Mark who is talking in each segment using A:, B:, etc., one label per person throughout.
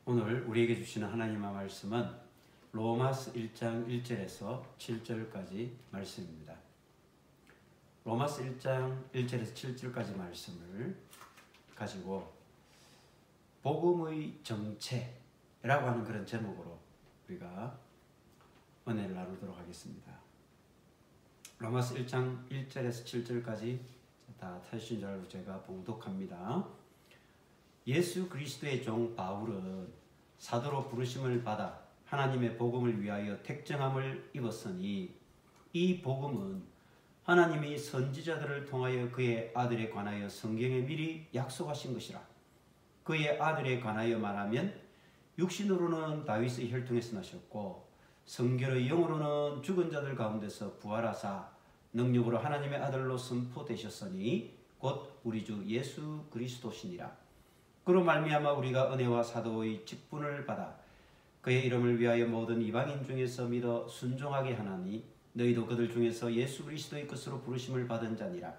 A: 오늘 우리에게 주시는 하나님의 말씀은 로마서 1장 1절에서 7절까지 말씀입니다. 로마서 1장 1절에서 7절까지 말씀을 가지고 복음의 정체라고 하는 그런 제목으로 우리가 은혜를 나누도록 하겠습니다. 로마서 1장 1절에서 7절까지 다 찾으신 줄 알고 제가 봉독합니다. 예수 그리스도의 종 바울은 사도로 부르심을 받아 하나님의 복음을 위하여 택정함을 입었으니 이 복음은 하나님이 선지자들을 통하여 그의 아들에 관하여 성경에 미리 약속하신 것이라. 그의 아들에 관하여 말하면 육신으로는 다윗의 혈통에서 나셨고 성결의 영으로는 죽은 자들 가운데서 부활하사 능력으로 하나님의 아들로 선포되셨으니 곧 우리 주 예수 그리스도시니라. 그로 말미암아 우리가 은혜와 사도의 직분을 받아 그의 이름을 위하여 모든 이방인 중에서 믿어 순종하게 하나니 너희도 그들 중에서 예수 그리스도의 것으로 부르심을 받은 자니라.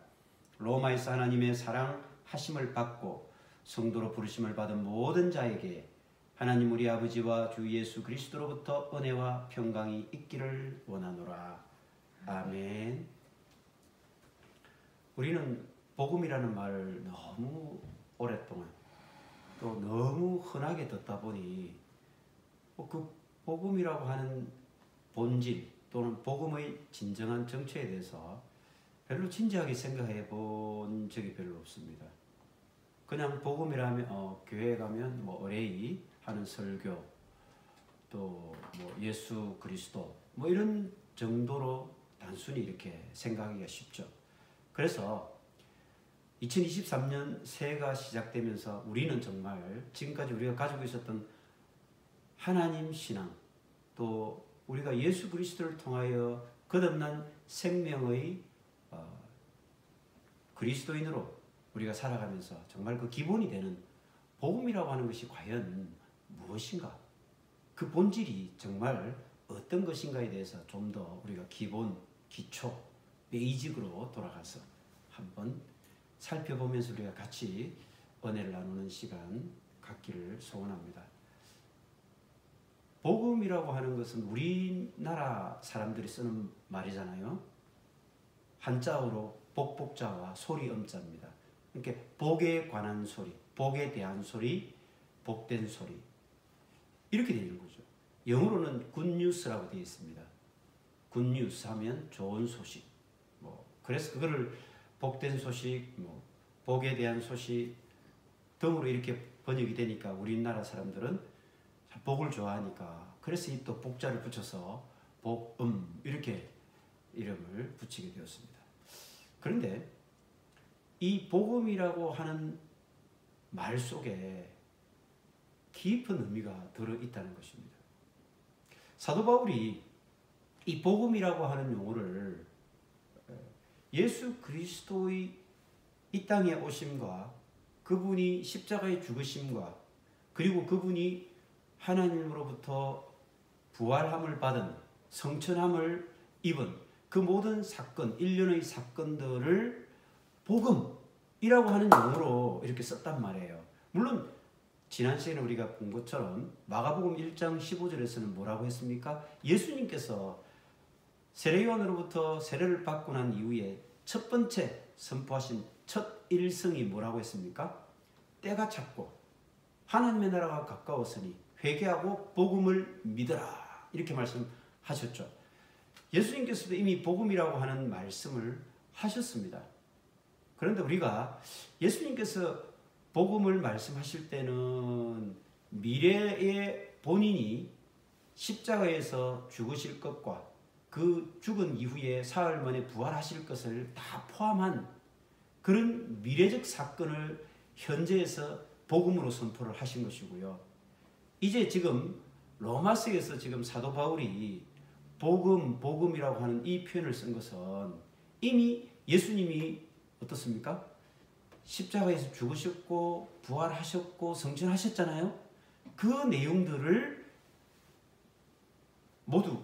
A: 로마에서 하나님의 사랑하심을 받고 성도로 부르심을 받은 모든 자에게 하나님 우리 아버지와 주 예수 그리스도로부터 은혜와 평강이 있기를 원하노라. 아멘. 우리는 복음이라는 말을 너무 오랫동안 또 너무 흔하게 듣다 보니 그 복음이라고 하는 본질 또는 복음의 진정한 정체에 대해서 별로 진지하게 생각해 본 적이 별로 없습니다. 그냥 복음이라면 교회에 가면 뭐 의뢰이 하는 설교 또 뭐 예수 그리스도 뭐 이런 정도로 단순히 이렇게 생각하기가 쉽죠. 그래서 2023년 새해가 시작되면서 우리는 정말 지금까지 우리가 가지고 있었던 하나님 신앙 또 우리가 예수 그리스도를 통하여 거듭난 생명의 그리스도인으로 우리가 살아가면서 정말 그 기본이 되는 복음이라고 하는 것이 과연 무엇인가? 그 본질이 정말 어떤 것인가에 대해서 좀 더 우리가 기본, 기초, 베이직으로 돌아가서 한번 살펴보면서 우리가 같이 은혜를 나누는 시간 갖기를 소원합니다. 복음이라고 하는 것은 우리나라 사람들이 쓰는 말이잖아요. 한자어로 복복자와 소리음자입니다. 이렇게 복에 관한 소리, 복에 대한 소리, 복된 소리 이렇게 되는 거죠. 영어로는 굿뉴스라고 되어 있습니다. 굿뉴스 하면 좋은 소식. 그래서 그거를 복된 소식, 복에 대한 소식 등으로 이렇게 번역이 되니까 우리나라 사람들은 복을 좋아하니까 그래서 이 또 복자를 붙여서 복음 이렇게 이름을 붙이게 되었습니다. 그런데 이 복음이라고 하는 말 속에 깊은 의미가 들어있다는 것입니다. 사도 바울이 이 복음이라고 하는 용어를 예수 그리스도의 이 땅에 오심과 그분이 십자가에 죽으심과 그리고 그분이 하나님으로부터 부활함을 받은 성천함을 입은 그 모든 사건, 일련의 사건들을 복음이라고 하는 용어로 이렇게 썼단 말이에요. 물론 지난 시간에 우리가 본 것처럼 마가복음 1장 15절에서는 뭐라고 했습니까? 예수님께서 세례요한으로부터 세례를 받고 난 이후에 첫 번째 선포하신 첫 일성이 뭐라고 했습니까? 때가 찼고 하나님의 나라가 가까웠으니 회개하고 복음을 믿어라 이렇게 말씀하셨죠. 예수님께서도 이미 복음이라고 하는 말씀을 하셨습니다. 그런데 우리가 예수님께서 복음을 말씀하실 때는 미래의 본인이 십자가에서 죽으실 것과 그 죽은 이후에 사흘 만에 부활하실 것을 다 포함한 그런 미래적 사건을 현재에서 복음으로 선포를 하신 것이고요. 이제 지금 로마서에서 지금 사도 바울이 복음이라고 하는 이 표현을 쓴 것은 이미 예수님이 어떻습니까? 십자가에서 죽으셨고 부활하셨고 성천하셨잖아요. 그 내용들을 모두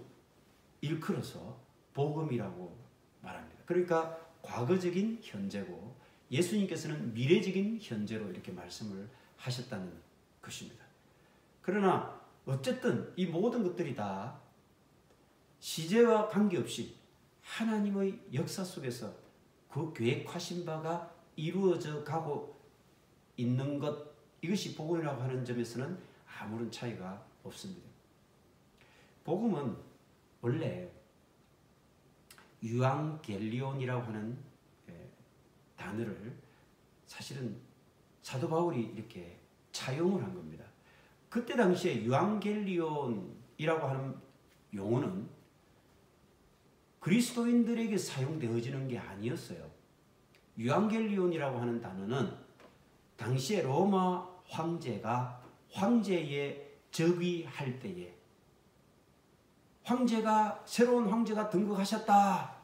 A: 일컬어서 복음이라고 말합니다. 그러니까 과거적인 현재고 예수님께서는 미래적인 현재로 이렇게 말씀을 하셨다는 것입니다. 그러나 어쨌든 이 모든 것들이 다 시제와 관계없이 하나님의 역사 속에서 그 계획하신 바가 이루어져 가고 있는 것, 이것이 복음이라고 하는 점에서는 아무런 차이가 없습니다. 복음은 원래 유앙겔리온이라고 하는 단어를 사실은 사도 바울이 이렇게 차용을 한 겁니다. 그때 당시에 유앙겔리온이라고 하는 용어는 그리스도인들에게 사용되어지는 게 아니었어요. 유앙겔리온이라고 하는 단어는 당시에 로마 황제가 황제에 즉위할 때에 새로운 황제가 등극하셨다.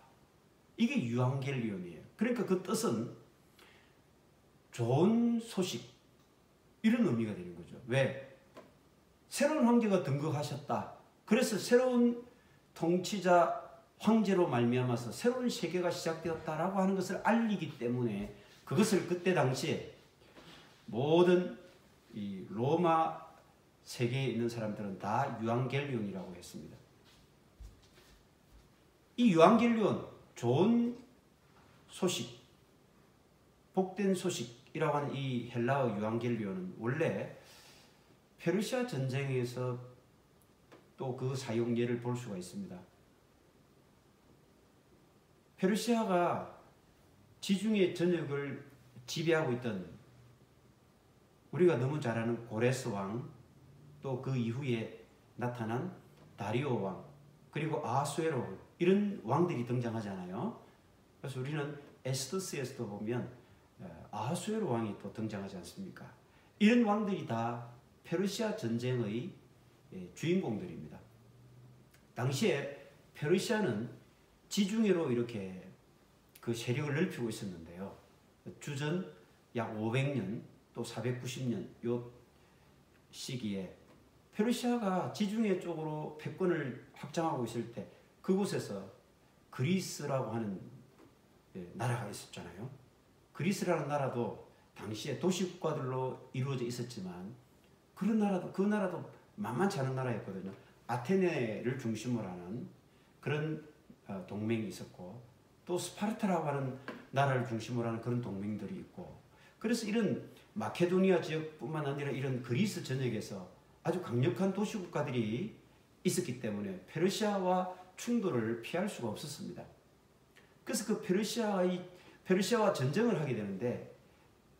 A: 이게 유앙겔리온이에요. 그러니까 그 뜻은 좋은 소식, 이런 의미가 되는 거죠. 왜? 새로운 황제가 등극하셨다. 그래서 새로운 통치자 황제로 말미암아서 새로운 세계가 시작되었다라고 하는 것을 알리기 때문에 그것을 그때 당시에 모든 이 로마 세계에 있는 사람들은 다 유앙겔리온이라고 했습니다. 이 유앙겔리온, 좋은 소식, 복된 소식이라고 하는 이 헬라어 유앙겔리온은 원래 페르시아 전쟁에서 또 그 사용 예를 볼 수가 있습니다. 페르시아가 지중해 전역을 지배하고 있던 우리가 너무 잘 아는 고레스 왕, 또 그 이후에 나타난 다리오 왕, 그리고 아수에로, 이런 왕들이 등장하잖아요. 그래서 우리는 에스더스에서도 보면 아수에로 왕이 또 등장하지 않습니까? 이런 왕들이 다 페르시아 전쟁의 주인공들입니다. 당시에 페르시아는 지중해로 이렇게 그 세력을 넓히고 있었는데요. 주전 약 500년 또 490년 요 시기에 페르시아가 지중해 쪽으로 패권을 확장하고 있을 때 그곳에서 그리스라고 하는 나라가 있었잖아요. 그리스라는 나라도 당시에 도시국가들로 이루어져 있었지만 그 나라도 만만치 않은 나라였거든요. 아테네를 중심으로 하는 그런 동맹이 있었고, 또 스파르타라고 하는 나라를 중심으로 하는 그런 동맹들이 있고, 그래서 이런 마케도니아 지역뿐만 아니라 이런 그리스 전역에서 아주 강력한 도시국가들이 있었기 때문에 페르시아와 충돌을 피할 수가 없었습니다. 그래서 그 페르시아와 전쟁을 하게 되는데,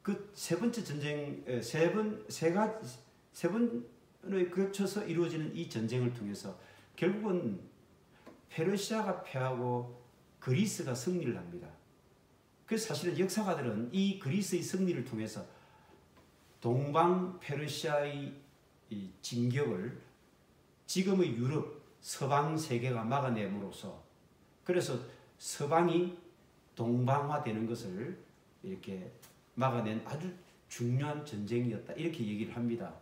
A: 그 세 번째 전쟁, 세 번에 걸쳐서 이루어지는 이 전쟁을 통해서 결국은 페르시아가 패하고 그리스가 승리를 합니다. 그래서 사실은 역사가들은 이 그리스의 승리를 통해서 동방 페르시아의 이 진격을 지금의 유럽, 서방 세계가 막아냄으로써, 그래서 서방이 동방화되는 것을 이렇게 막아낸 아주 중요한 전쟁이었다, 이렇게 얘기를 합니다.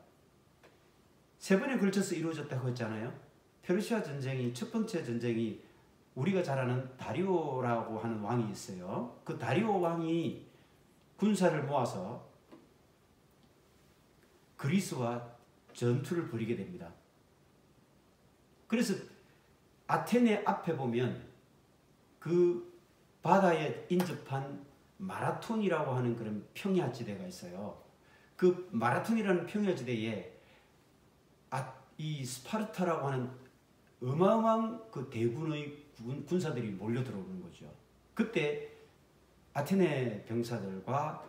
A: 세 번에 걸쳐서 이루어졌다고 했잖아요. 페르시아 전쟁이, 첫 번째 전쟁이 우리가 잘 아는 다리오라고 하는 왕이 있어요. 그 다리오 왕이 군사를 모아서 그리스와 전투를 벌이게 됩니다. 그래서 아테네 앞에 보면 그 바다에 인접한 마라톤이라고 하는 그런 평야지대가 있어요. 그 마라톤이라는 평야지대에 이 스파르타라고 하는 어마어마한 그 대군의 군사들이 몰려 들어오는 거죠. 그때 아테네 병사들과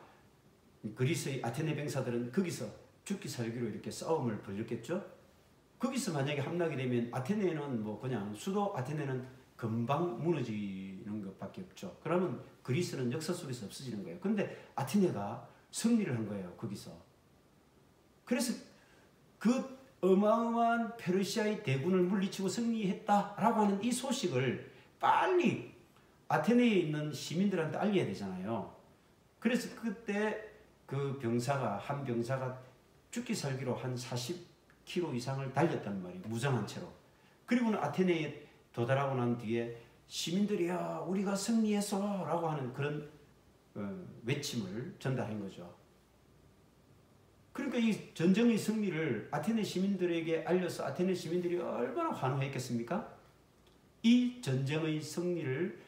A: 그리스의 아테네 병사들은 거기서 죽기 살기로 이렇게 싸움을 벌였겠죠. 거기서 만약에 함락이 되면 아테네는 뭐 그냥 수도 아테네는 금방 무너지는 것밖에 없죠. 그러면 그리스는 역사 속에서 없어지는 거예요. 근데 아테네가 승리를 한 거예요, 거기서. 그래서 그 어마어마한 페르시아의 대군을 물리치고 승리했다라고 하는 이 소식을 빨리 아테네에 있는 시민들한테 알려야 되잖아요. 그래서 그때 그 한 병사가 죽기 살기로 한 40km 이상을 달렸단 말이에요. 무장한 채로. 그리고는 아테네에 도달하고 난 뒤에 시민들이 야 우리가 승리했어 라고 하는 그런 외침을 전달한 거죠. 그러니까 이 전쟁의 승리를 아테네 시민들에게 알려서 아테네 시민들이 얼마나 환호했겠습니까? 이 전쟁의 승리를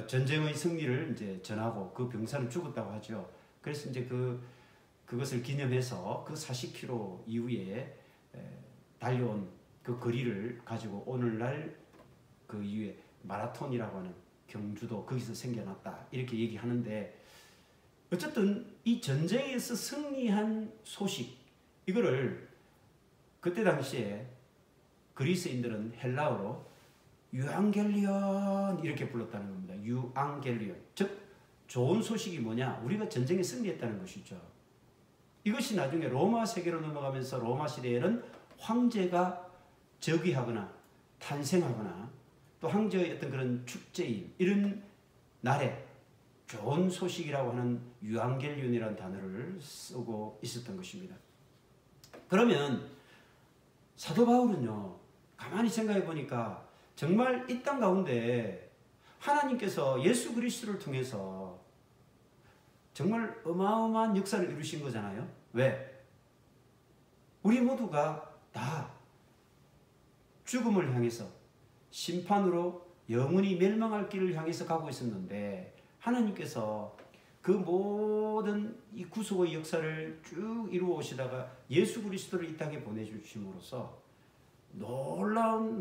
A: 전쟁의 승리를 이제 전하고 그 병사는 죽었다고 하죠. 그래서 이제 그것을 기념해서 그 40km 이후에 달려온 그 거리를 가지고 오늘날 그 이후에 마라톤이라고 하는 경주도 거기서 생겨났다 이렇게 얘기하는데, 어쨌든 이 전쟁에서 승리한 소식, 이거를 그때 당시에 그리스인들은 헬라어로 유앙겔리온 이렇게 불렀다는 겁니다. 유앙겔리온, 즉 좋은 소식이 뭐냐? 우리가 전쟁에 승리했다는 것이죠. 이것이 나중에 로마 세계로 넘어가면서 로마 시대에는 황제가 즉위하거나 탄생하거나 또 황제의 어떤 그런 축제인 이런 날에 좋은 소식이라고 하는 유앙겔리온이라는 단어를 쓰고 있었던 것입니다. 그러면 사도 바울은요, 가만히 생각해 보니까 정말 이 땅 가운데 하나님께서 예수 그리스도를 통해서 정말 어마어마한 역사를 이루신 거잖아요. 왜? 우리 모두가 다 죽음을 향해서 심판으로 영원히 멸망할 길을 향해서 가고 있었는데, 하나님께서 그 모든 이 구속의 역사를 쭉 이루어 오시다가 예수 그리스도를 이 땅에 보내주심으로써 놀라운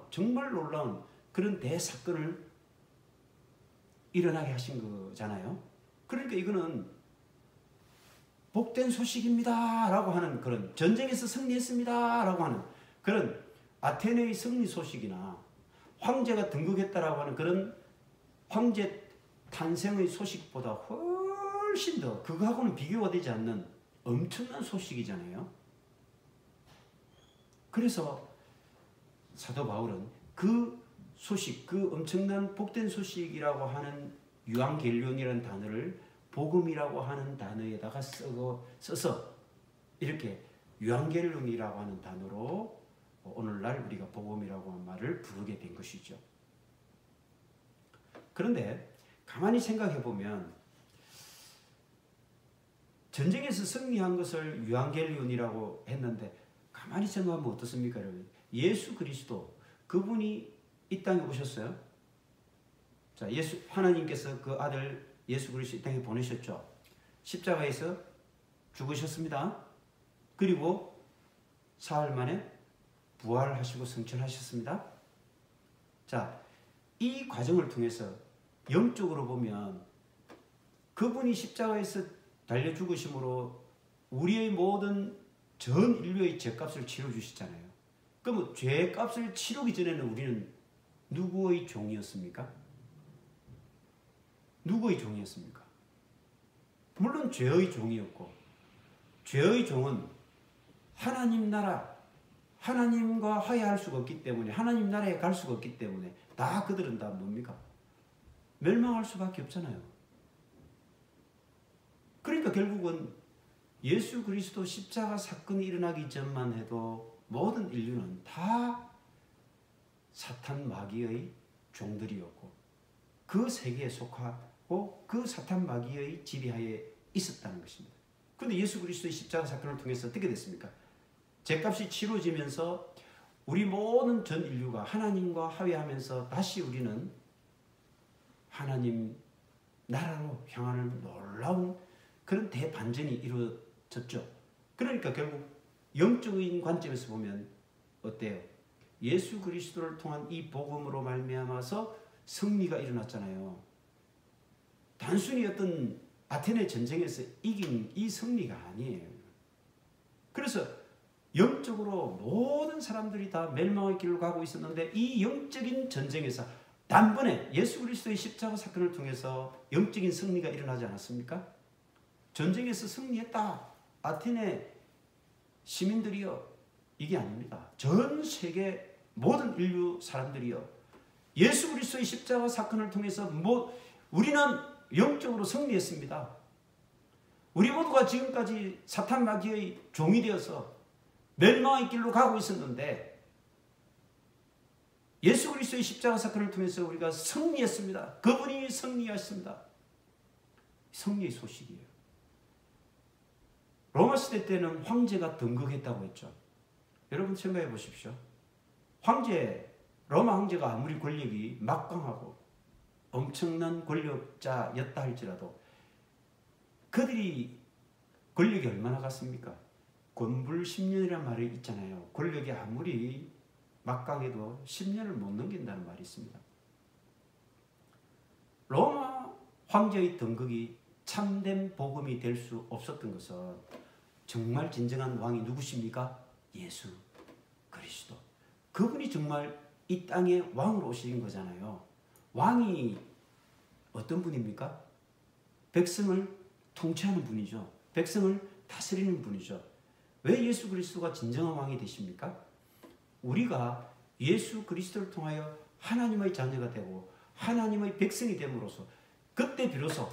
A: 정말 놀라운 그런 대사건을 일어나게 하신 거잖아요. 그러니까 이거는 복된 소식입니다 라고 하는, 그런 전쟁에서 승리했습니다 라고 하는 그런 아테네의 승리 소식이나 황제가 등극했다라고 하는 그런 황제 탄생의 소식보다 훨씬 더 그거하고는 비교가 되지 않는 엄청난 소식이잖아요. 그래서 사도 바울은 그 소식, 그 엄청난 복된 소식이라고 하는 유앙겔리온이라는 단어를 복음이라고 하는 단어에다가 써서 이렇게 유앙겔리온이라고 하는 단어로 오늘날 우리가 복음이라고 하는 말을 부르게 된 것이죠. 그런데 가만히 생각해 보면 전쟁에서 승리한 것을 유앙겔리온이라고 했는데, 가만히 생각하면 어떻습니까, 여러분? 예수 그리스도, 그분이 이 땅에 오셨어요. 자, 하나님께서 그 아들 예수 그리스도 이 땅에 보내셨죠. 십자가에서 죽으셨습니다. 그리고 사흘 만에 부활하시고 승천하셨습니다. 자, 이 과정을 통해서 영적으로 보면 그분이 십자가에서 달려 죽으심으로 우리의 모든 전 인류의 죄값을 치러주시잖아요. 그러면 죄값을 치르기 전에는 우리는 누구의 종이었습니까? 누구의 종이었습니까? 물론 죄의 종이었고, 죄의 종은 하나님 나라, 하나님과 화해할 수가 없기 때문에, 하나님 나라에 갈 수가 없기 때문에 다 그들은 다 뭡니까? 멸망할 수밖에 없잖아요. 그러니까 결국은 예수 그리스도 십자가 사건이 일어나기 전만 해도 모든 인류는 다 사탄 마귀의 종들이었고 그 세계에 속하고 그 사탄 마귀의 지배하에 있었다는 것입니다. 그런데 예수 그리스도의 십자가 사건을 통해서 어떻게 됐습니까? 죄값이 치러지면서 우리 모든 전 인류가 하나님과 화해하면서 다시 우리는 하나님 나라로 향하는 놀라운 그런 대반전이 이루어졌죠. 그러니까 결국 영적인 관점에서 보면 어때요? 예수 그리스도를 통한 이 복음으로 말미암아서 승리가 일어났잖아요. 단순히 어떤 아테네 전쟁에서 이긴 이 승리가 아니에요. 그래서 영적으로 모든 사람들이 다 멸망의 길로 가고 있었는데, 이 영적인 전쟁에서 단번에 예수 그리스도의 십자가 사건을 통해서 영적인 승리가 일어나지 않았습니까? 전쟁에서 승리했다, 아테네 시민들이요, 이게 아닙니다. 전 세계 모든 인류 사람들이요, 예수 그리스도의 십자가 사건을 통해서 우리는 영적으로 승리했습니다. 우리 모두가 지금까지 사탄 마귀의 종이 되어서 멸망의 길로 가고 있었는데, 예수 그리스도의 십자가 사건을 통해서 우리가 승리했습니다. 그분이 승리하셨습니다. 승리의 소식이에요. 로마 시대 때는 황제가 등극했다고 했죠. 여러분 생각해 보십시오. 로마 황제가 아무리 권력이 막강하고 엄청난 권력자였다 할지라도 그들이 권력이 얼마나 갔습니까? 권불 10년이라는 말이 있잖아요. 권력이 아무리 막강해도 10년을 못 넘긴다는 말이 있습니다. 로마 황제의 등극이 참된 복음이 될 수 없었던 것은 정말 진정한 왕이 누구십니까? 예수 그리스도. 그분이 정말 이 땅에 왕으로 오신 거잖아요. 왕이 어떤 분입니까? 백성을 통치하는 분이죠. 백성을 다스리는 분이죠. 왜 예수 그리스도가 진정한 왕이 되십니까? 우리가 예수 그리스도를 통하여 하나님의 자녀가 되고 하나님의 백성이 됨으로써 그때 비로소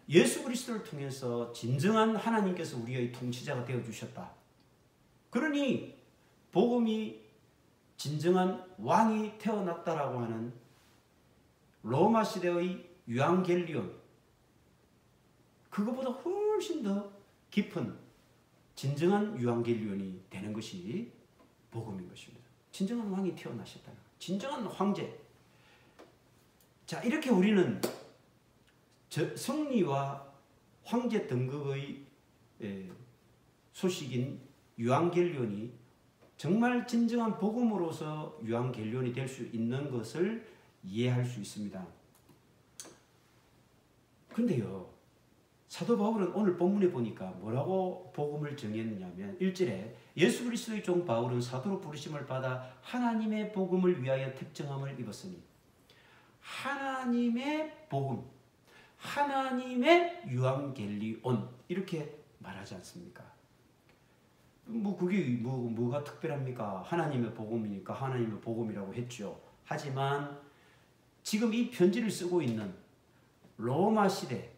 A: 예수 그리스도를 통해서 진정한 하나님께서 우리의 통치자가 되어주셨다. 그러니 복음이 진정한 왕이 태어났다라고 하는 로마 시대의 유앙겔리온, 그거보다 훨씬 더 깊은 진정한 유앙겔리온이 되는 것이 복음인 것입니다. 진정한 왕이 태어나셨다는, 진정한 황제. 자, 이렇게 우리는 승리와 황제 등극의 소식인 유앙겔리온이 정말 진정한 복음으로서 유앙겔리온이 될 수 있는 것을 이해할 수 있습니다. 그런데요, 사도 바울은 오늘 본문에 보니까 뭐라고 복음을 정했냐면 1절에 예수 그리스도의 종 바울은 사도로 부르심을 받아 하나님의 복음을 위하여 특정함을 입었으니, 하나님의 복음, 하나님의 유앙겔리온, 이렇게 말하지 않습니까? 그게 뭐가 특별합니까? 하나님의 복음이니까 하나님의 복음이라고 했죠. 하지만 지금 이 편지를 쓰고 있는 로마 시대,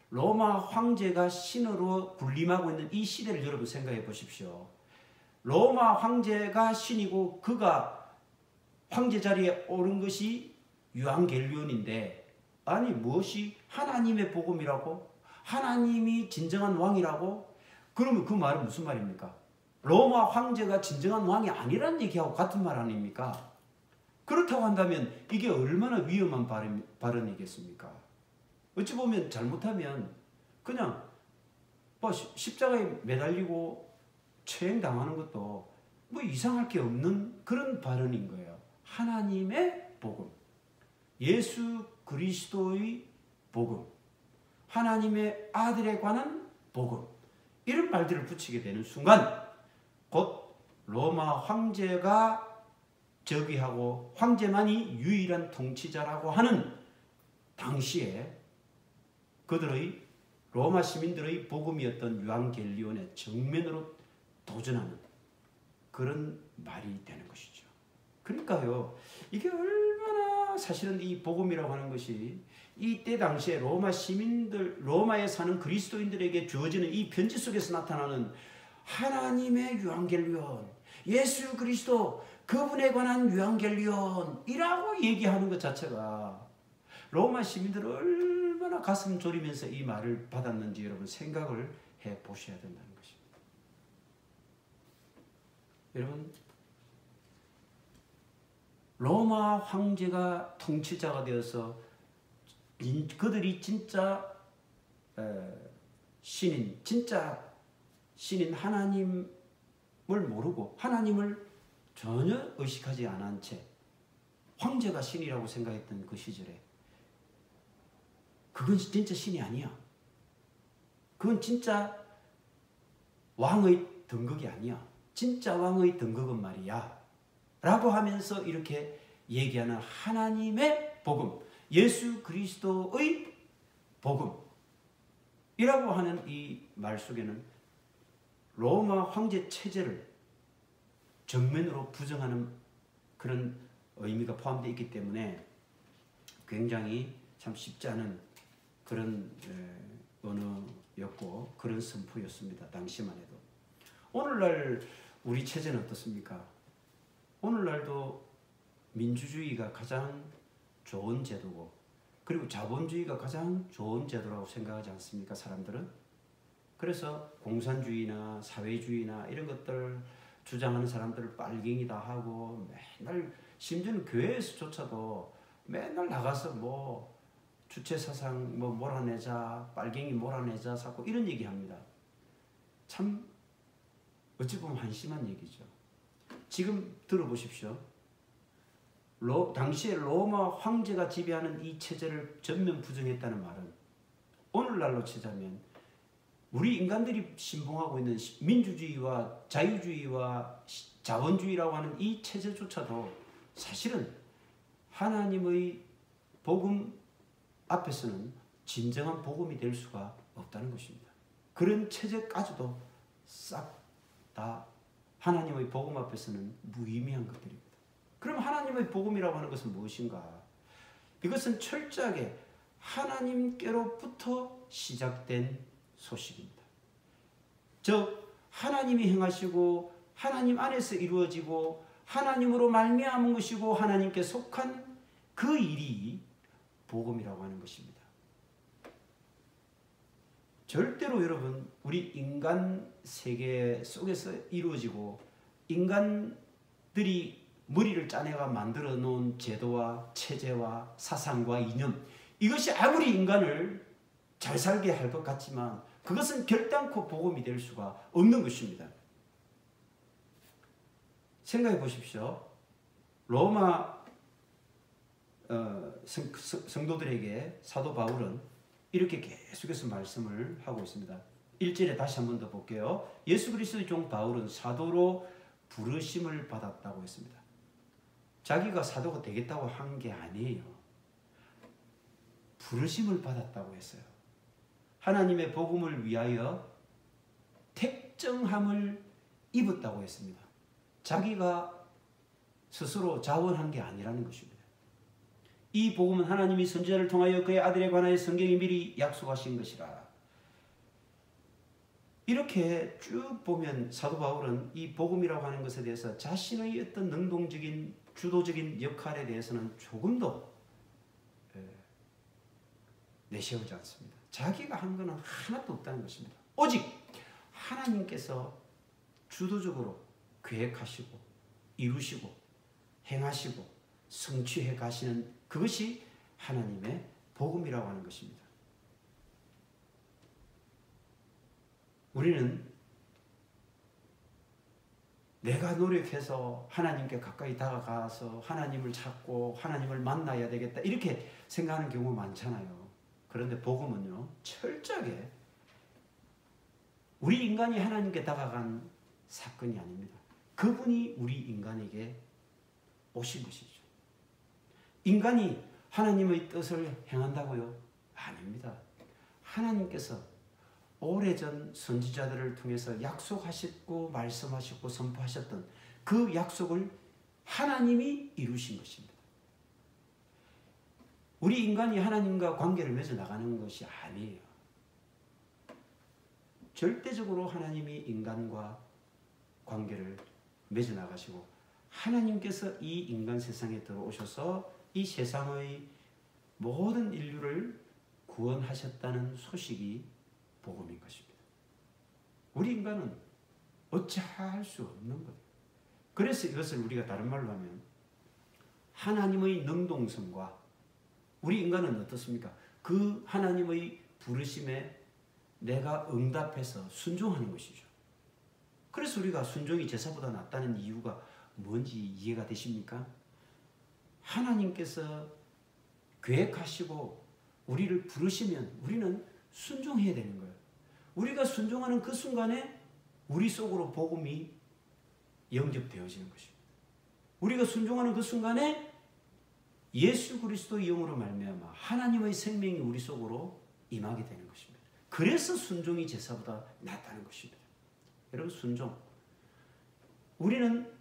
A: 로마 황제가 신으로 군림하고 있는 이 시대를 여러분 생각해 보십시오. 로마 황제가 신이고 그가 황제 자리에 오른 것이 유앙겔리온인데, 아니 무엇이 하나님의 복음이라고? 하나님이 진정한 왕이라고? 그러면 그 말은 무슨 말입니까? 로마 황제가 진정한 왕이 아니란 얘기하고 같은 말 아닙니까? 그렇다고 한다면 이게 얼마나 위험한 발언이겠습니까? 어찌 보면 잘못하면 그냥 십자가에 매달리고 처형당하는 것도 뭐 이상할 게 없는 그런 발언인 거예요. 하나님의 복음, 예수 그리스도의 복음, 하나님의 아들에 관한 복음, 이런 말들을 붙이게 되는 순간 곧 로마 황제가 즉위하고 황제만이 유일한 통치자라고 하는 당시에 그들의 로마 시민들의 복음이었던 유앙겔리온의 정면으로 도전하는 그런 말이 되는 것이죠. 그러니까요, 이게 얼마나 사실은 이 복음이라고 하는 것이 이때 당시에 로마 시민들, 로마에 사는 그리스도인들에게 주어지는 이 편지 속에서 나타나는 하나님의 유앙겔리온, 예수 그리스도 그분에 관한 유앙겔리온이라고 얘기하는 것 자체가 로마 시민들을 얼마나 가슴 졸이면서 이 말을 받았는지 여러분 생각을 해 보셔야 된다는 것입니다. 여러분, 로마 황제가 통치자가 되어서 그들이 진짜 진짜 신인 하나님을 모르고 하나님을 전혀 의식하지 않은 채 황제가 신이라고 생각했던 그 시절에, 그건 진짜 신이 아니야. 그건 진짜 왕의 등극이 아니야. 진짜 왕의 등극은 말이야 라고 하면서 이렇게 얘기하는 하나님의 복음, 예수 그리스도의 복음이라고 하는 이 말 속에는 로마 황제 체제를 정면으로 부정하는 그런 의미가 포함되어 있기 때문에 굉장히 참 쉽지 않은 그런 언어였고 그런 선포였습니다. 당시만 해도. 오늘날 우리 체제는 어떻습니까? 오늘날도 민주주의가 가장 좋은 제도고, 그리고 자본주의가 가장 좋은 제도라고 생각하지 않습니까? 사람들은 그래서 공산주의나 사회주의나 이런 것들 주장하는 사람들을 빨갱이다 하고 맨날 심지어는 교회에서조차도 맨날 나가서 뭐 주체사상 뭐 몰아내자, 빨갱이 몰아내자 자꾸 이런 얘기합니다. 참 어찌 보면 한심한 얘기죠. 지금 들어보십시오. 당시에 로마 황제가 지배하는 이 체제를 전면 부정했다는 말은 오늘날로 치자면 우리 인간들이 신봉하고 있는 민주주의와 자유주의와 자본주의라고 하는 이 체제조차도 사실은 하나님의 복음 앞에서는 진정한 복음이 될 수가 없다는 것입니다. 그런 체제까지도 싹 다 하나님의 복음 앞에서는 무의미한 것들입니다. 그럼 하나님의 복음이라고 하는 것은 무엇인가? 이것은 철저하게 하나님께로부터 시작된 소식입니다. 즉 하나님이 행하시고 하나님 안에서 이루어지고 하나님으로 말미암은 것이고 하나님께 속한 그 일이 복음이라고 하는 것입니다. 절대로 여러분 우리 인간 세계 속에서 이루어지고 인간들이 머리를 짜내가 만들어 놓은 제도와 체제와 사상과 이념, 이것이 아무리 인간을 잘 살게 할 것 같지만 그것은 결단코 복음이 될 수가 없는 것입니다. 생각해 보십시오. 로마 성도들에게 사도 바울은 이렇게 계속해서 말씀을 하고 있습니다. 1절에 다시 한 번 더 볼게요. 예수 그리스도의 종 바울은 사도로 부르심을 받았다고 했습니다. 자기가 사도가 되겠다고 한 게 아니에요. 부르심을 받았다고 했어요. 하나님의 복음을 위하여 택정함을 입었다고 했습니다. 자기가 스스로 자원한 게 아니라는 것입니다. 이 복음은 하나님이 선지자를 통하여 그의 아들에 관하여 성경이 미리 약속하신 것이라. 이렇게 쭉 보면 사도 바울은 이 복음이라고 하는 것에 대해서 자신의 어떤 능동적인 주도적인 역할에 대해서는 조금도 내세우지 않습니다. 자기가 한 것은 하나도 없다는 것입니다. 오직 하나님께서 주도적으로 계획하시고 이루시고 행하시고 성취해 가시는 그것이 하나님의 복음이라고 하는 것입니다. 우리는 내가 노력해서 하나님께 가까이 다가가서 하나님을 찾고 하나님을 만나야 되겠다 이렇게 생각하는 경우가 많잖아요. 그런데 복음은요, 철저하게 우리 인간이 하나님께 다가간 사건이 아닙니다. 그분이 우리 인간에게 오신 것이죠. 인간이 하나님의 뜻을 행한다고요? 아닙니다. 하나님께서 오래전 선지자들을 통해서 약속하셨고 말씀하셨고 선포하셨던 그 약속을 하나님이 이루신 것입니다. 우리 인간이 하나님과 관계를 맺어 나가는 것이 아니에요. 절대적으로 하나님이 인간과 관계를 맺어 나가시고 하나님께서 이 인간 세상에 들어오셔서 이 세상의 모든 인류를 구원하셨다는 소식이 복음인 것입니다. 우리 인간은 어찌할 수 없는 거예요. 그래서 이것을 우리가 다른 말로 하면 하나님의 능동성과 우리 인간은 어떻습니까? 그 하나님의 부르심에 내가 응답해서 순종하는 것이죠. 그래서 우리가 순종이 제사보다 낫다는 이유가 뭔지 이해가 되십니까? 하나님께서 계획하시고 우리를 부르시면 우리는 순종해야 되는 거예요. 우리가 순종하는 그 순간에 우리 속으로 복음이 영접되어지는 것입니다. 우리가 순종하는 그 순간에 예수 그리스도의 영으로 말미암아 하나님의 생명이 우리 속으로 임하게 되는 것입니다. 그래서 순종이 제사보다 낫다는 것입니다. 여러분, 순종. 우리는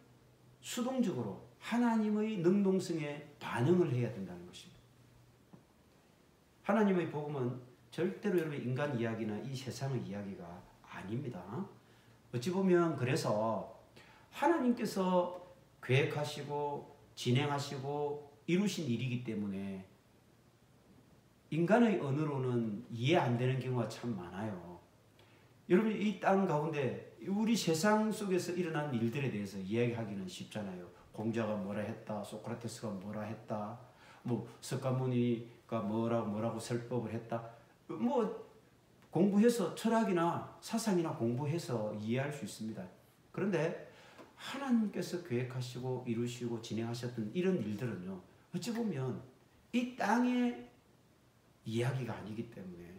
A: 수동적으로 하나님의 능동성에 반응을 해야 된다는 것입니다. 하나님의 복음은 절대로 여러분 인간 이야기나 이 세상의 이야기가 아닙니다. 어찌 보면 그래서 하나님께서 계획하시고 진행하시고 이루신 일이기 때문에 인간의 언어로는 이해 안 되는 경우가 참 많아요. 여러분 이 땅 가운데 우리 세상 속에서 일어난 일들에 대해서 이야기하기는 쉽잖아요. 공자가 뭐라 했다, 소크라테스가 뭐라 했다, 뭐 석가모니가 뭐라고 설법을 했다. 뭐 공부해서 철학이나 사상이나 공부해서 이해할 수 있습니다. 그런데 하나님께서 계획하시고 이루시고 진행하셨던 이런 일들은요, 어찌 보면 이 땅의 이야기가 아니기 때문에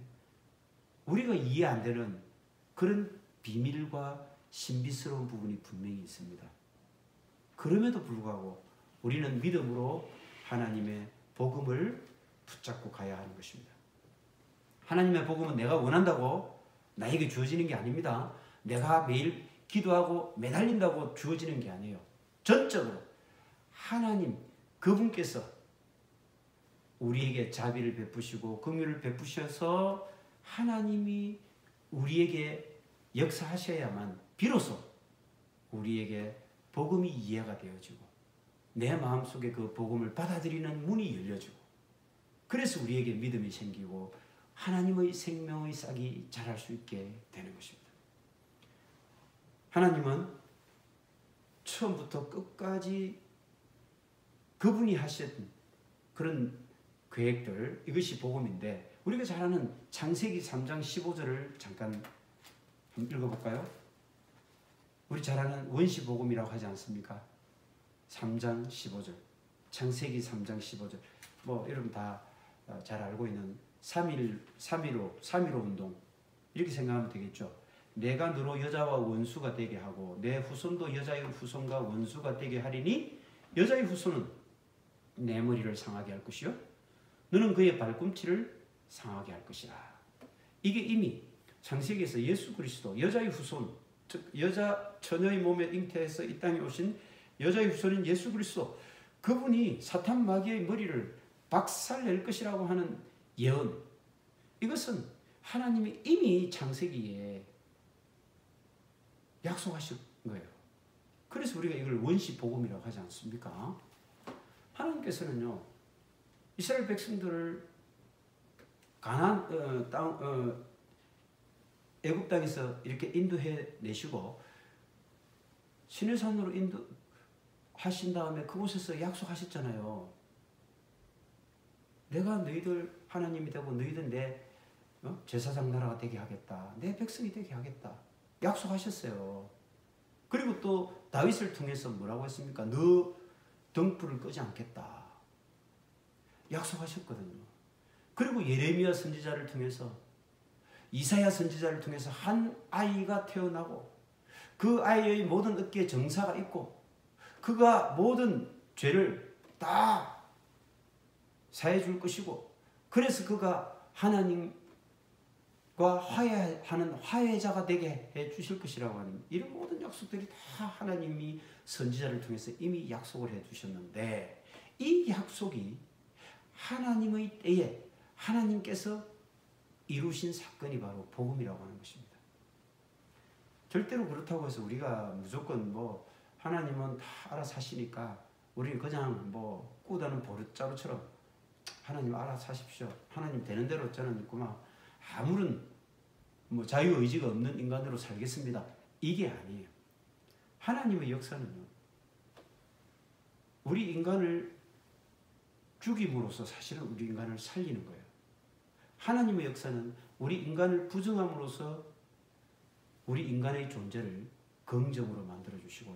A: 우리가 이해 안 되는 그런 비밀과 신비스러운 부분이 분명히 있습니다. 그럼에도 불구하고 우리는 믿음으로 하나님의 복음을 붙잡고 가야 하는 것입니다. 하나님의 복음은 내가 원한다고 나에게 주어지는 게 아닙니다. 내가 매일 기도하고 매달린다고 주어지는 게 아니에요. 전적으로 하나님 그분께서 우리에게 자비를 베푸시고 긍휼을 베푸셔서 하나님이 우리에게 역사하셔야만 비로소 우리에게 복음이 이해가 되어지고 내 마음속에 그 복음을 받아들이는 문이 열려지고 그래서 우리에게 믿음이 생기고 하나님의 생명의 싹이 자랄 수 있게 되는 것입니다. 하나님은 처음부터 끝까지 그분이 하셨던 그런 계획들, 이것이 복음인데 우리가 잘 아는 창세기 3장 15절을 잠깐 한번 읽어볼까요? 우리 잘 아는 원시복음이라고 하지 않습니까? 3장 15절, 창세기 3장 15절. 뭐 여러분 다 잘 알고 있는 3.15 운동, 이렇게 생각하면 되겠죠. 내가 너로 여자와 원수가 되게 하고 내 후손도 여자의 후손과 원수가 되게 하리니 여자의 후손은 내 머리를 상하게 할 것이요 너는 그의 발꿈치를 상하게 할 것이라. 이게 이미 창세기에서 예수 그리스도 여자의 후손, 즉 여자 처녀의 몸에 잉태해서 이 땅에 오신 여자의 후손인 예수 그리스도, 그분이 사탄 마귀의 머리를 박살낼 것이라고 하는 예언, 이것은 하나님이 이미 창세기에 약속하신 거예요. 그래서 우리가 이걸 원시복음이라고 하지 않습니까? 하나님께서는요, 이스라엘 백성들을 가나안 애굽 땅에서 이렇게 인도해 내시고 시내산으로 인도하신 다음에 그곳에서 약속하셨잖아요. 내가 너희들 하나님이 되고 너희들 내 제사장 나라가 되게 하겠다. 내 백성이 되게 하겠다. 약속하셨어요. 그리고 또 다윗을 통해서 뭐라고 했습니까? 너 등불을 끄지 않겠다. 약속하셨거든요. 그리고 예레미야 선지자를 통해서, 이사야 선지자를 통해서 한 아이가 태어나고 그 아이의 모든 어깨에 정사가 있고 그가 모든 죄를 다 사해 줄 것이고 그래서 그가 하나님과 화해하는 화해자가 되게 해 주실 것이라고 하는 이런 모든 약속들이 다 하나님이 선지자를 통해서 이미 약속을 해 주셨는데, 이 약속이 하나님의 때에 하나님께서 이루신 사건이 바로 복음이라고 하는 것입니다. 절대로 그렇다고 해서 우리가 무조건 뭐 하나님은 다 알아서 하시니까 우리는 그냥 뭐 꾸다는 보르자루처럼 하나님 알아서 하십시오, 하나님 되는 대로 저는 그만 아무런 뭐 자유의지가 없는 인간으로 살겠습니다, 이게 아니에요. 하나님의 역사는요, 우리 인간을 죽임으로써 사실은 우리 인간을 살리는 거예요. 하나님의 역사는 우리 인간을 부정함으로써 우리 인간의 존재를 긍정으로 만들어주시고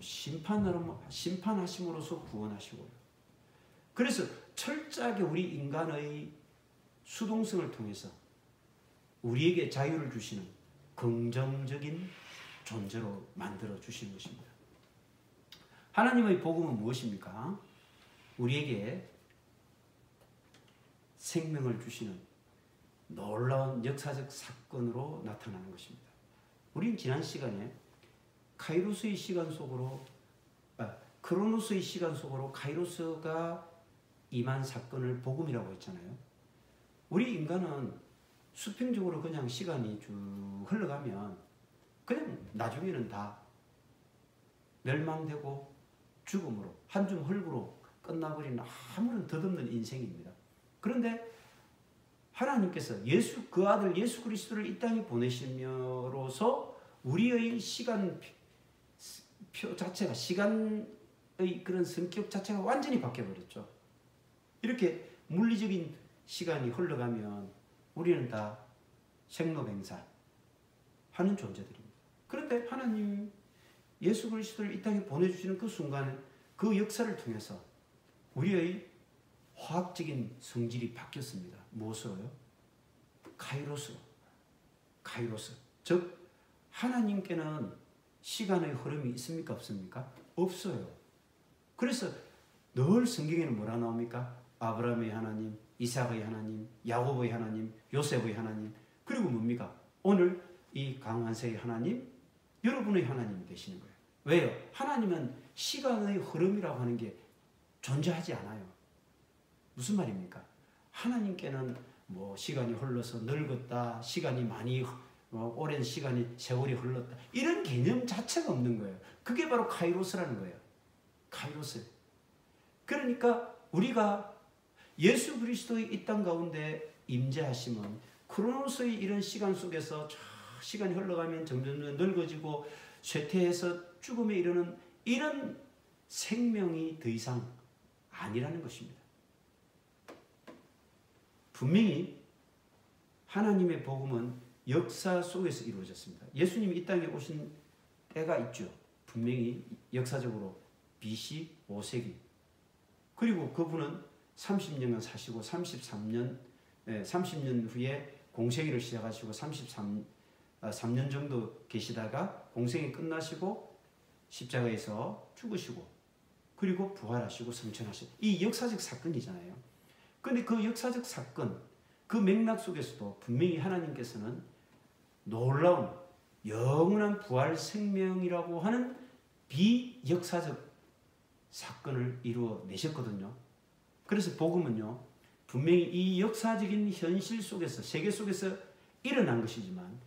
A: 심판하심으로써 구원하시고요. 그래서 철저하게 우리 인간의 수동성을 통해서 우리에게 자유를 주시는 긍정적인 존재로 만들어 주시는 것입니다. 하나님의 복음은 무엇입니까? 우리에게 생명을 주시는 놀라운 역사적 사건으로 나타나는 것입니다. 우린 지난 시간에 카이로스의 시간 속으로 크로노스의 시간 속으로 카이로스가 임한 사건을 복음이라고 했잖아요. 우리 인간은 수평적으로 그냥 시간이 쭉 흘러가면 그냥 나중에는 다 멸망되고 죽음으로 한 줌 흙으로 끝나버리는 아무런 덧없는 인생입니다. 그런데 하나님께서 그 아들 예수 그리스도를 이 땅에 보내심으로써 우리의 시간표 자체가, 시간의 그런 성격 자체가 완전히 바뀌어버렸죠. 이렇게 물리적인 시간이 흘러가면 우리는 다 생로병사 하는 존재들입니다. 그런데 하나님 예수 그리스도를 이 땅에 보내주시는 그 순간에 그 역사를 통해서 우리의 화학적인 성질이 바뀌었습니다. 무엇으로요? 카이로스로. 즉 하나님께는 시간의 흐름이 있습니까? 없습니까? 없어요. 그래서 늘 성경에는 뭐라 나옵니까? 아브라함의 하나님, 이삭의 하나님, 야곱의 하나님, 요셉의 하나님, 그리고 뭡니까? 오늘 이 강한세의 하나님, 여러분의 하나님이 되시는 거예요. 왜요? 하나님은 시간의 흐름이라고 하는 게 존재하지 않아요. 무슨 말입니까? 하나님께는 뭐 시간이 흘러서 늙었다, 시간이 많이 오랜 세월이 흘렀다, 이런 개념 자체가 없는 거예요. 그게 바로 카이로스라는 거예요. 카이로스. 그러니까 우리가 예수 그리스도의 이 땅 가운데 임재하시면 크로노스의 이런 시간 속에서 시간이 흘러가면 점점 늙어지고 쇠퇴해서 죽음에 이르는 이런 생명이 더 이상 아니라는 것입니다. 분명히 하나님의 복음은 역사 속에서 이루어졌습니다. 예수님이 이 땅에 오신 때가 있죠. 분명히 역사적으로 BC 5세기. 그리고 그분은 30년간 사시고 30년 후에 공생애를 시작하시고 3년 정도 계시다가 공생이 끝나시고 십자가에서 죽으시고 그리고 부활하시고 승천하시고, 이 역사적 사건이잖아요. 그런데 그 역사적 사건, 그 맥락 속에서도 분명히 하나님께서는 놀라운 영원한 부활 생명이라고 하는 비역사적 사건을 이루어내셨거든요. 그래서 복음은요, 분명히 이 역사적인 현실 속에서, 세계 속에서 일어난 것이지만,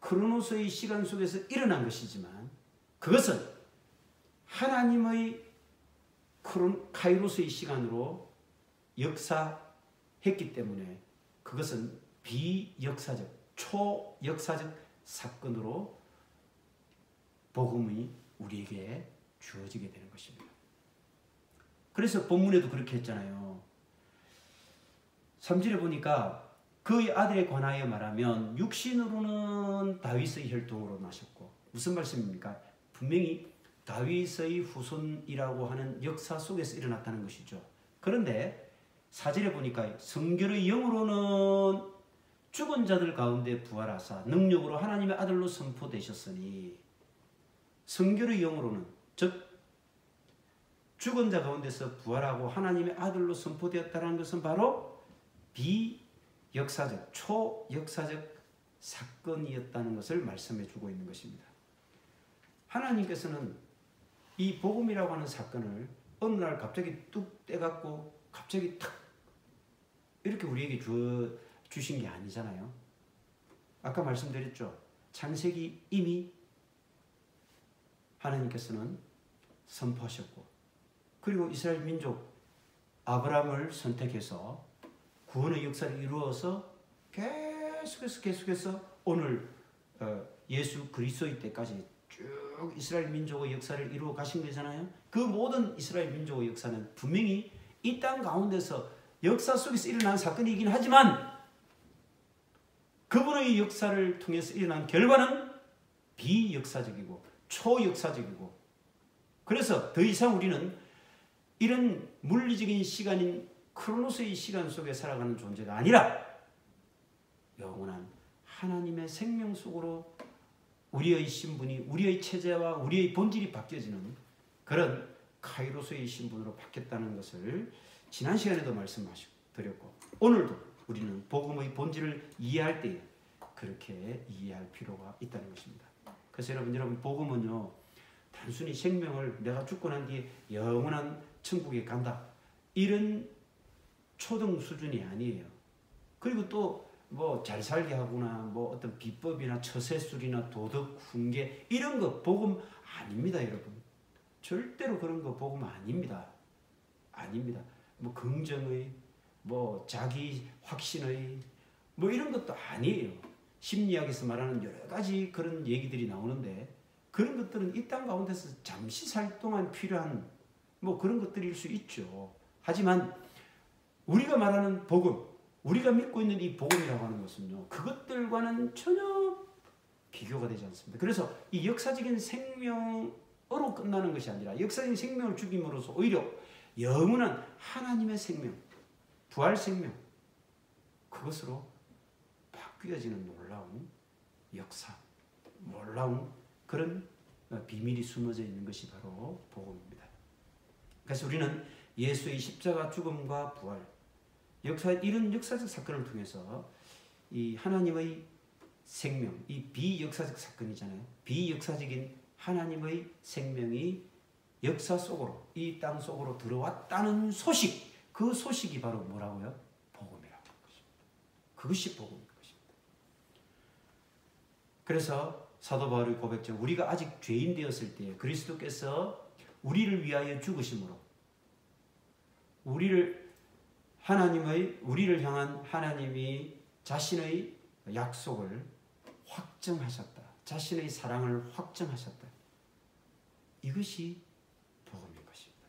A: 크로노스의 시간 속에서 일어난 것이지만, 그것은 하나님의 카이로스의 시간으로 역사했기 때문에 그것은 비역사적, 초역사적 사건으로 복음이 우리에게 주어지게 되는 것입니다. 그래서 본문에도 그렇게 했잖아요. 3절에 보니까 그의 아들에 관하여 말하면 육신으로는 다윗의 혈통으로 나셨고, 무슨 말씀입니까? 분명히 다윗의 후손이라고 하는 역사 속에서 일어났다는 것이죠. 그런데 4절에 보니까 성결의 영으로는 죽은 자들 가운데 부활하사 능력으로 하나님의 아들로 선포되셨으니, 성결의 영으로는, 즉 죽은 자 가운데서 부활하고 하나님의 아들로 선포되었다는 것은 바로 비역사적, 초역사적 사건이었다는 것을 말씀해 주고 있는 것입니다. 하나님께서는 이 복음이라고 하는 사건을 어느 날 갑자기 뚝 떼갖고 갑자기 탁 이렇게 우리에게 주신 게 아니잖아요. 아까 말씀드렸죠. 창세기 이미 하나님께서는 선포하셨고, 그리고 이스라엘 민족 아브라함을 선택해서 구원의 역사를 이루어서 계속해서 오늘 예수 그리스도의 때까지 쭉 이스라엘 민족의 역사를 이루어 가신 거잖아요. 그 모든 이스라엘 민족의 역사는 분명히 이 땅 가운데서 역사 속에서 일어난 사건이긴 하지만, 그분의 역사를 통해서 일어난 결과는 비역사적이고 초역사적이고, 그래서 더 이상 우리는 이런 물리적인 시간인 크로노스의 시간 속에 살아가는 존재가 아니라 영원한 하나님의 생명 속으로 우리의 신분이, 우리의 체제와 우리의 본질이 바뀌어지는 그런 카이로스의 신분으로 바뀌었다는 것을 지난 시간에도 말씀드렸고, 오늘도 우리는 복음의 본질을 이해할 때 그렇게 이해할 필요가 있다는 것입니다. 그래서 여러분 복음은요, 단순히 생명을 내가 죽고 난 뒤에 영원한 천국에 간다, 이런 초등 수준이 아니에요. 그리고 또 뭐 잘 살게 하거나 뭐 어떤 비법이나 처세술이나 도덕 훈계 이런 거 복음 아닙니다, 여러분. 절대로 그런 거 복음 아닙니다. 아닙니다. 뭐 긍정의 뭐 자기 확신의 뭐 이런 것도 아니에요. 심리학에서 말하는 여러 가지 그런 얘기들이 나오는데 그런 것들은 이 땅 가운데서 잠시 살 동안 필요한 뭐 그런 것들일 수 있죠. 하지만 우리가 말하는 복음, 우리가 믿고 있는 이 복음이라고 하는 것은요, 그것들과는 전혀 비교가 되지 않습니다. 그래서 이 역사적인 생명으로 끝나는 것이 아니라 역사적인 생명을 죽임으로써 오히려 영원한 하나님의 생명, 부활 생명, 그것으로 바뀌어지는 놀라운 역사, 놀라운 그런 비밀이 숨어져 있는 것이 바로 복음입니다. 그래서 우리는 예수의 십자가 죽음과 부활, 이런 역사적 사건을 통해서 이 하나님의 생명, 이 비역사적 사건이잖아요. 비역사적인 하나님의 생명이 역사 속으로, 이 땅 속으로 들어왔다는 소식, 그 소식이 바로 뭐라고요? 복음이라고 하는 것입니다. 그것이 복음인 것입니다. 그래서 사도 바울의 고백처럼 우리가 아직 죄인 되었을 때 그리스도께서 우리를 위하여 죽으심으로 우리를 향한 하나님이 자신의 약속을 확정하셨다. 자신의 사랑을 확정하셨다. 이것이 복음인 것입니다.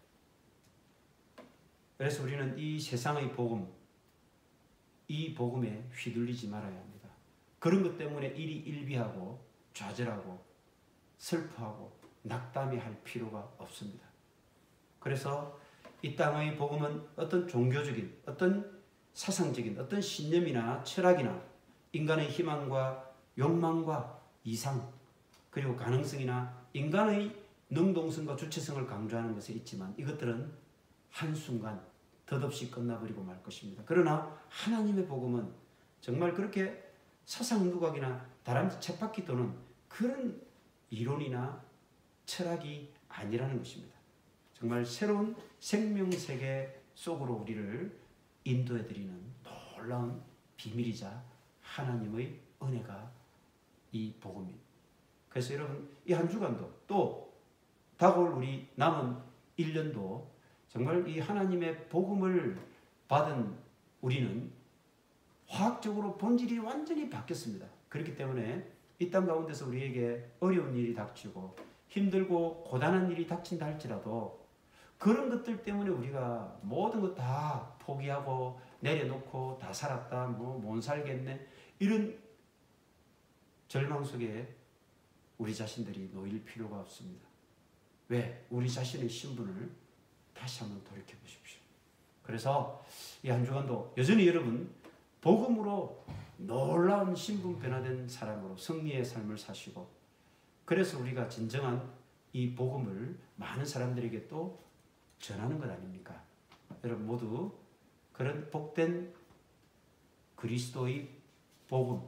A: 그래서 우리는 이 세상의 복음, 이 복음에 휘둘리지 말아야 합니다. 그런 것 때문에 일이 일비하고 좌절하고 슬퍼하고 낙담해할 필요가 없습니다. 그래서 이 땅의 복음은 어떤 종교적인, 어떤 사상적인, 어떤 신념이나 철학이나 인간의 희망과 욕망과 이상, 그리고 가능성이나 인간의 능동성과 주체성을 강조하는 것에 있지만 이것들은 한순간 덧없이 끝나버리고 말 것입니다. 그러나 하나님의 복음은 정말 그렇게 사상 누각이나 다람쥐 쳇바퀴 도는 그런 이론이나 철학이 아니라는 것입니다. 정말 새로운 생명세계 속으로 우리를 인도해드리는 놀라운 비밀이자 하나님의 은혜가 이 복음입니다. 그래서 여러분 이 한 주간도 또 다가올 우리 남은 1년도 정말 이 하나님의 복음을 받은 우리는 화학적으로 본질이 완전히 바뀌었습니다. 그렇기 때문에 이 땅 가운데서 우리에게 어려운 일이 닥치고 힘들고 고단한 일이 닥친다 할지라도 그런 것들 때문에 우리가 모든 것 다 포기하고 내려놓고 다 살았다, 못 살겠네, 이런 절망 속에 우리 자신들이 놓일 필요가 없습니다. 왜? 우리 자신의 신분을 다시 한번 돌이켜 보십시오. 그래서 이 한 주간도 여전히 여러분 복음으로 놀라운 신분 변화된 사람으로 승리의 삶을 사시고, 그래서 우리가 진정한 이 복음을 많은 사람들에게 또 전하는 것 아닙니까? 여러분 모두 그런 복된 그리스도의 복음,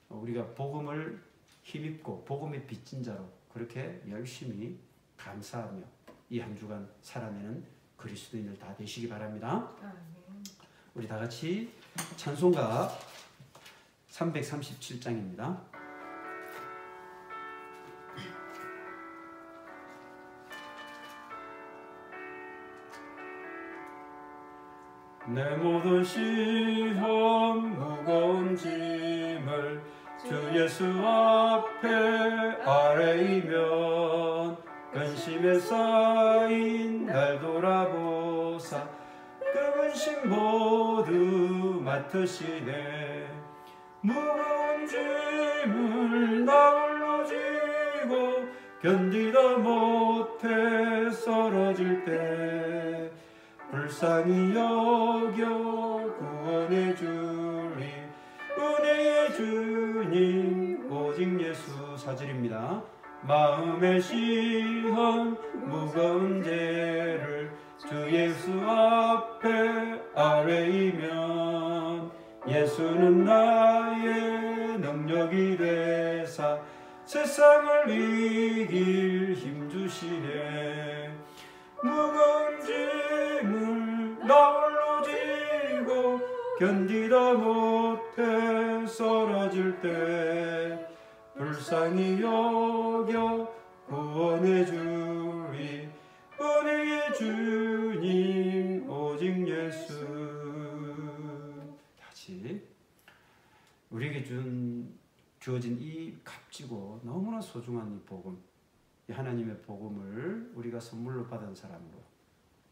A: 우리가 복음을 힘입고 복음의 빚진 자로 그렇게 열심히 감사하며 이 한 주간 살아내는 그리스도인들 다 되시기 바랍니다. 우리 다 같이 찬송가 337장입니다. 내 모든 시험 무거운 짐을 주 예수 앞에 아뢰이면 근심에 쌓인 날 돌아보사 그 근심 모두 맡으시네. 무거운 짐을 나 홀로 지고 견디다 못해 쓰러질 때 불쌍히 여겨 구원해 주리 은혜의 주님 오직 예수. 4절입니다. 마음의 시험 무거운 죄를 주 예수 앞에 아뢰이면 예수는 나의 능력이 되사 세상을 이길 힘 주시네. 무거운 짐을 나 홀로 지고 견디다 못해 쓰러질 때 불쌍히 여겨 구원해 주리 은혜의 주님 오직 예수. 주어진 이 값지고 너무나 소중한 이 복음, 이 하나님의 복음을 우리가 선물로 받은 사람으로,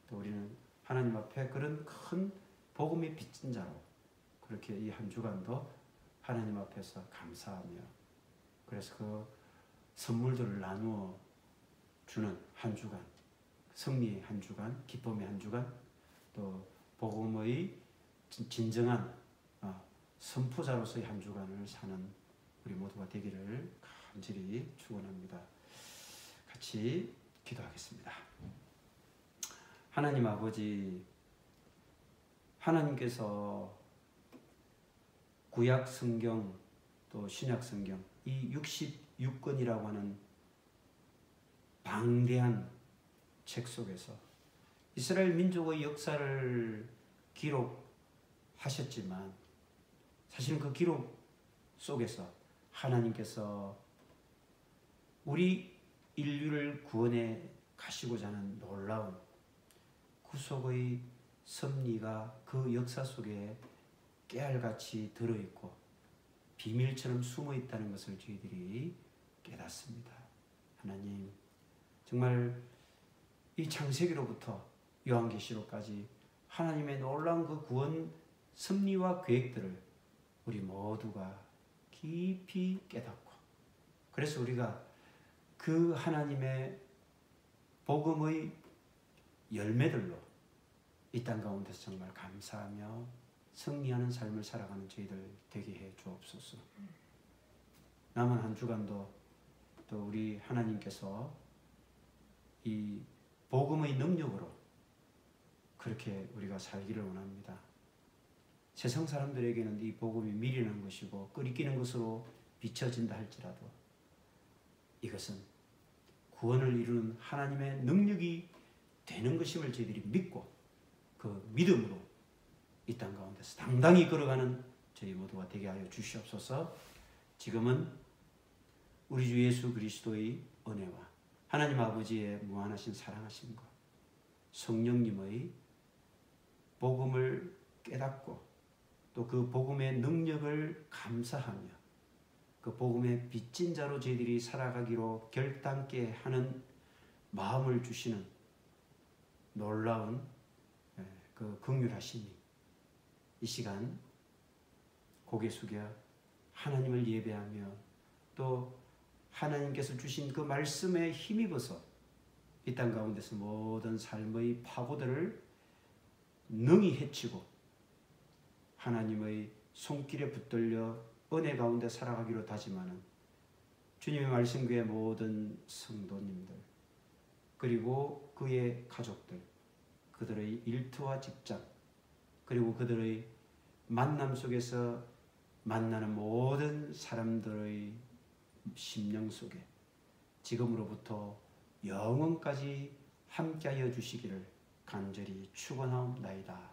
A: 또 우리는 하나님 앞에 그런 큰 복음이 빚진 자로 그렇게 이 한 주간도 하나님 앞에서 감사하며, 그래서 그 선물들을 나누어 주는 한 주간, 승리의 한 주간, 기쁨의 한 주간, 또 복음의 진정한 선포자로서의 한 주간을 사는 우리 모두가 되기를 간절히 축원합니다. 같이 기도하겠습니다. 하나님 아버지, 하나님께서 구약 성경 또 신약 성경 이 66권이라고 하는 방대한 책 속에서 이스라엘 민족의 역사를 기록하셨지만, 사실은 그 기록 속에서 하나님께서 우리 인류를 구원해 가시고자 하는 놀라운 구속의 섭리가 그 역사 속에 깨알같이 들어있고 비밀처럼 숨어있다는 것을 저희들이 깨닫습니다. 하나님, 정말 이 창세기로부터 요한계시록까지 하나님의 놀라운 그 구원 섭리와 계획들을 우리 모두가 깊이 깨닫고, 그래서 우리가 그 하나님의 복음의 열매들로 이 땅 가운데서 정말 감사하며 승리하는 삶을 살아가는 저희들 되게 해 주옵소서. 남은 한 주간도 또 우리 하나님께서 이 복음의 능력으로 그렇게 우리가 살기를 원합니다. 세상 사람들에게는 이 복음이 미련한 것이고 끓이기는 것으로 비춰진다 할지라도 이것은 구원을 이루는 하나님의 능력이 되는 것임을 저희들이 믿고 그 믿음으로 이 땅 가운데서 당당히 걸어가는 저희 모두가 되게 하여 주시옵소서. 지금은 우리 주 예수 그리스도의 은혜와 하나님 아버지의 무한하신 사랑하심과 성령님의 복음을 깨닫고 또 그 복음의 능력을 감사하며 그 복음의 빚진 자로 저희들이 살아가기로 결단케 하는 마음을 주시는 놀라운 그 긍휼하심이 이 시간 고개 숙여 하나님을 예배하며 또 하나님께서 주신 그 말씀에 힘입어서 이 땅 가운데서 모든 삶의 파고들을 능히 해치고 하나님의 손길에 붙들려 은혜 가운데 살아가기로 다짐하는 주님의 말씀교회 모든 성도님들, 그리고 그의 가족들, 그들의 일터와 직장, 그리고 그들의 만남 속에서 만나는 모든 사람들의 심령 속에 지금으로부터 영원까지 함께하여 주시기를 간절히 축원하옵나이다.